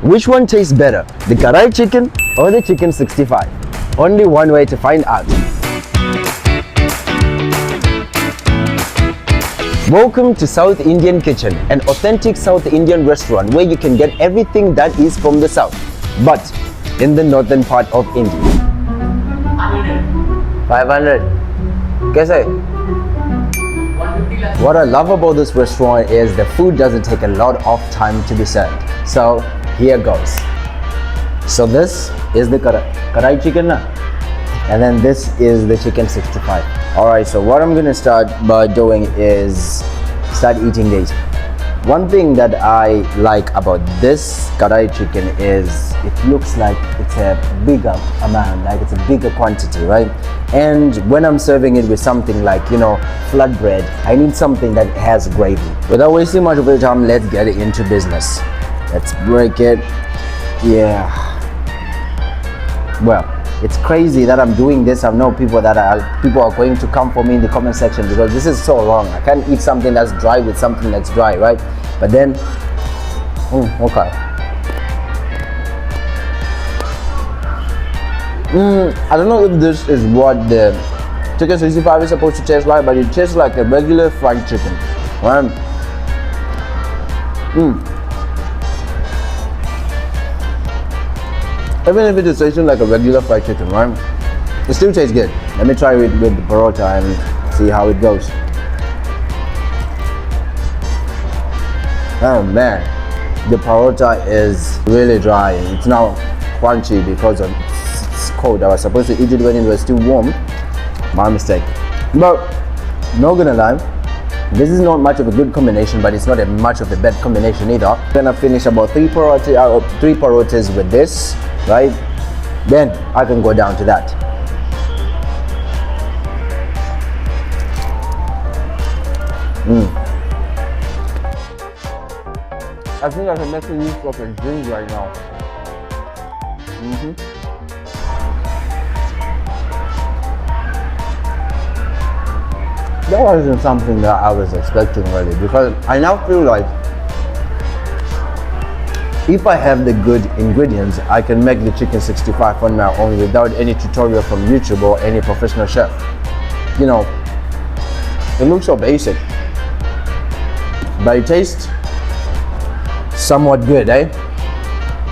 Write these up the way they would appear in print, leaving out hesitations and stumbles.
Which one tastes better, the Kadhai chicken or the chicken 65? Only one way to find out. Welcome to South Indian Kitchen, an authentic South Indian restaurant where you can get everything that is from the south, but in the northern part of India. 500. Kaise? What I love about this restaurant is the food doesn't take a lot of time to be served. So here goes. So this is the Kadhai chicken and then this is the chicken 65. Alright, so what I'm gonna start by doing is start eating these. One thing that I like about this Kadhai chicken is it looks like it's a bigger amount, like it's a bigger quantity, right? And when I'm serving it with something like, you know, flatbread, I need something that has gravy. Without wasting much of your time, let's get into business. Let's break it. Yeah. Well, it's crazy that I'm doing this. I know people are going to come for me in the comment section because this is so long. I can't eat something that's dry with something that's dry, right? But then, okay. I don't know if this is what the chicken 65 is supposed to taste like, but it tastes like a regular fried chicken, right? Even if it is tasting like a regular fried chicken, right? It still tastes good. Let me try it with the parota and see how it goes. Oh man, the parota is really dry. It's now crunchy because it's cold. I was supposed to eat it when it was still warm. My mistake. But not gonna lie, this is not much of a good combination, but it's not much of a bad combination either. Gonna finish about three parotas with this, right? Then I can go down to that. I think I can make use of a drink right now. That wasn't something that I was expecting really, because I now feel like if I have the good ingredients, I can make the chicken 65 on my own without any tutorial from YouTube or any professional chef. You know, it looks so basic, but it tastes somewhat good, eh?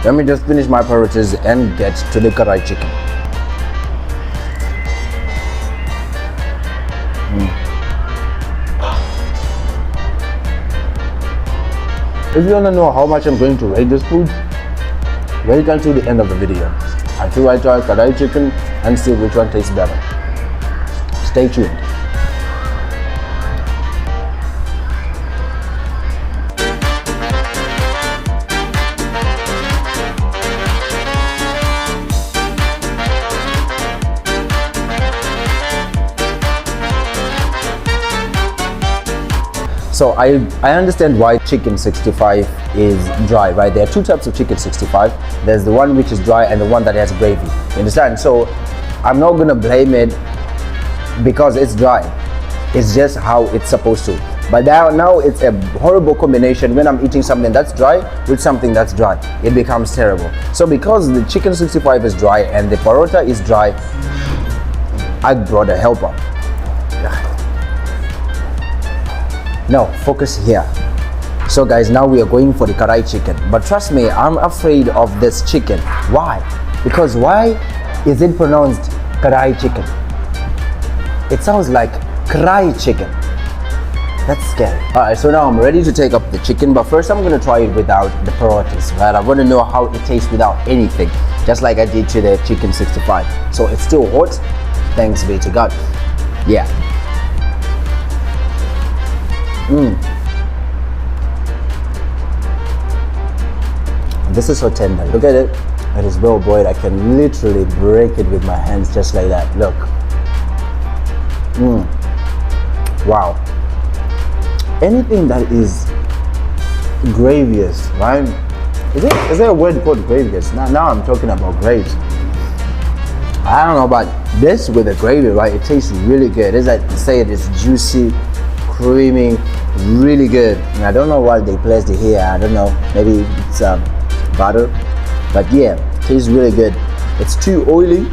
Let me just finish my parotas and get to the Kadhai chicken. If you want to know how much I'm going to rate this food, wait until the end of the video, until I try Kadhai chicken and see which one tastes better. Stay tuned. So I understand why chicken 65 is dry, right? There are two types of chicken 65. There's the one which is dry and the one that has gravy. You understand? So I'm not gonna blame it because it's dry. It's just how it's supposed to. But now it's a horrible combination when I'm eating something that's dry with something that's dry. It becomes terrible. So because the chicken 65 is dry and the parota is dry, I brought a helper. Now focus here. So guys, now we are going for the Kadhai chicken, but trust me, I'm afraid of this chicken. Why? Because why is it pronounced Kadhai chicken? It sounds like karai chicken. That's scary. Alright, so now I'm ready to take up the chicken, but first I'm gonna try it without the parotas, right? I want to know how it tastes without anything, just like I did to the chicken 65. So it's still hot, thanks be to God. Yeah. This is so tender. Look at it. It is well boiled. I can literally break it with my hands just like that. Look. Wow. Anything that is gravious, right? Is there a word called gravious? Now I'm talking about graves. I don't know about this with the gravy, right? It tastes really good. It's like say it is juicy, creamy, really good. And I don't know why they placed it here. I don't know. Maybe it's butter. But yeah, tastes really good. It's too oily,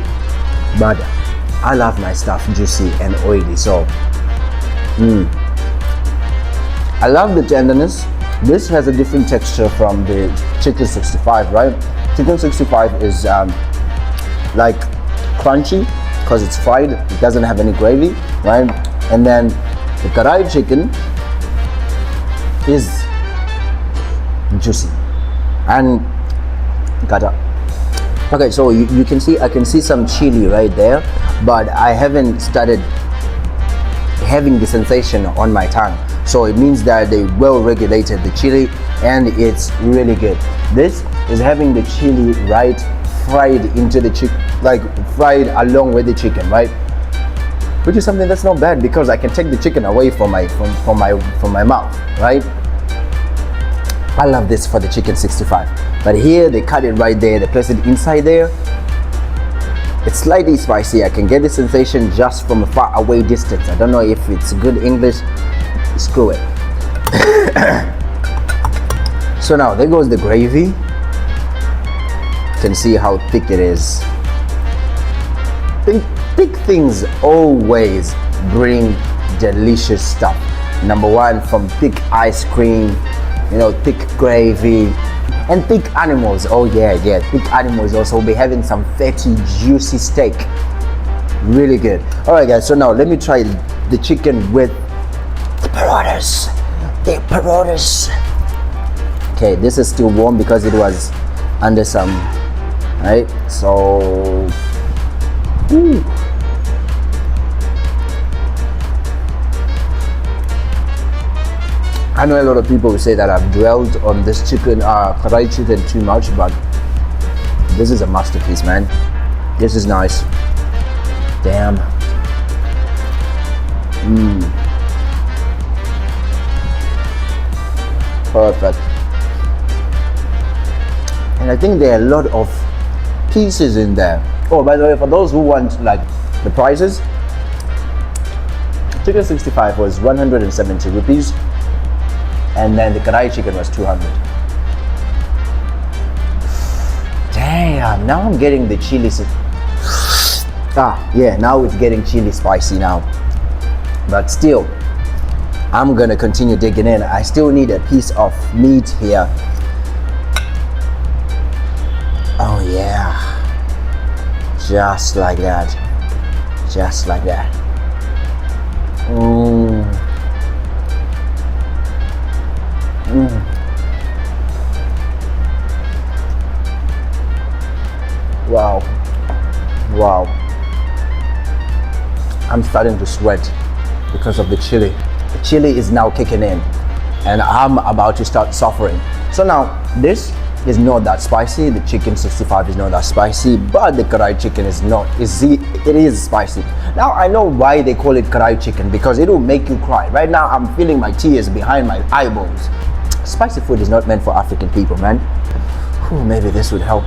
but I love my stuff juicy and oily. So I love the tenderness. This has a different texture from the chicken 65, right? Chicken 65 is like crunchy because it's fried. It doesn't have any gravy, right? And then the karai chicken is juicy and gata. Okay, so you can see, I can see some chili right there, but I haven't started having the sensation on my tongue. So it means that they well regulated the chili and it's really good. This is having the chili right fried into the chicken, like fried along with the chicken, right? Which is something that's not bad because I can take the chicken away from my mouth, right? I love this for the chicken 65. But here they cut it right there, they place it inside there. It's slightly spicy. I can get the sensation just from a far away distance. I don't know if it's good English. Screw it. So now there goes the gravy. You can see how thick it is. Thick things always bring delicious stuff. Number one, from thick ice cream, you know, thick gravy, and thick animals. Oh yeah, thick animals also. We'll be having some fatty, juicy steak. Really good. All right, guys. So now let me try the chicken with the parotas. The parotas. Okay, this is still warm because it was under some, right? So, ooh. I know a lot of people will say that I've dwelled on this chicken, karai chicken too much, but this is a masterpiece, man. This is nice. Damn. Perfect. And I think there are a lot of pieces in there. Oh, by the way, for those who want like the prices, chicken 65 was 170 rupees. And then the Kadhai chicken was 200. Damn, now I'm getting the chili. Yeah, now it's getting chili spicy now. But still, I'm gonna continue digging in. I still need a piece of meat here. Oh yeah. Just like that. Just like that. Wow. Wow. I'm starting to sweat because of the chili. The chili is now kicking in and I'm about to start suffering. So now this is not that spicy. The chicken 65 is not that spicy, but the karai chicken is not. It is spicy. Now I know why they call it karai chicken, because it will make you cry. Right now I'm feeling my tears behind my eyeballs. Spicy food is not meant for African people, man. Whew, maybe this would help.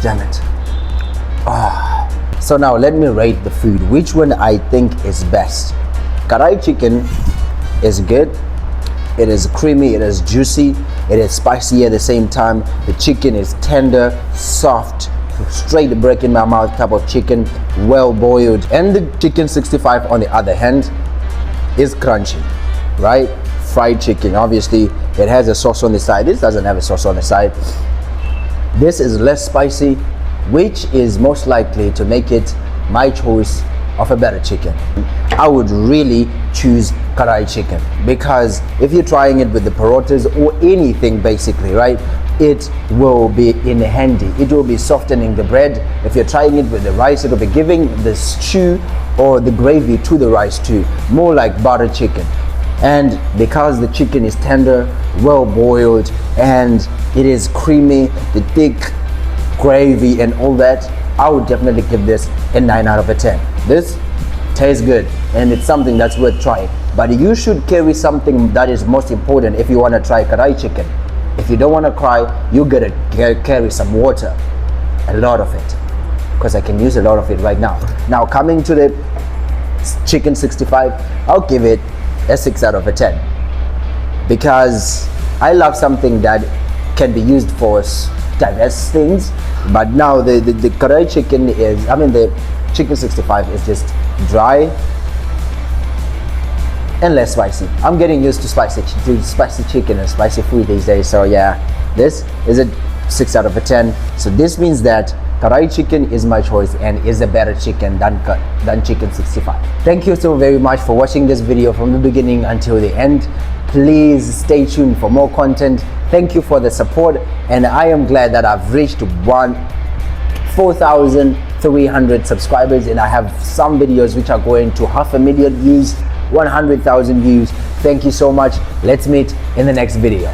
Damn it. So now let me rate the food. Which one I think is best? Karai chicken is good. It is creamy, it is juicy, it is spicy at the same time. The chicken is tender, soft, straight break in my mouth type of chicken, well boiled. And the chicken 65 on the other hand is crunchy, right? Fried chicken, obviously it has a sauce on the side. This doesn't have a sauce on the side. This is less spicy, which is most likely to make it my choice of a better chicken. I would really choose karai chicken, because if you're trying it with the parotas or anything basically, right, it will be in handy. It will be softening the bread. If you're trying it with the rice, it will be giving the stew or the gravy to the rice too, more like butter chicken. And because the chicken is tender, well boiled, and it is creamy, the thick gravy and all that, I would definitely give this a 9 out of a 10. This tastes good and it's something that's worth trying. But you should carry something that is most important if you want to try karai chicken. If you don't want to cry, you gotta carry some water, a lot of it, because I can use a lot of it right now. Now coming to the chicken 65, I'll give it a 6 out of a 10, because I love something that can be used for diverse things. But now the Kadhai chicken is, I mean, the chicken 65 is just dry and less spicy. I'm getting used to spicy chicken and spicy food these days. So yeah, this is a 6 out of a 10. So this means that Kadhai chicken is my choice and is a better chicken than chicken 65. Thank you so very much for watching this video from the beginning until the end. Please stay tuned for more content. Thank you for the support, and I am glad that I've reached 4,300 subscribers, and I have some videos which are going to 500,000 views, 100,000 views. Thank you so much. Let's meet in the next video.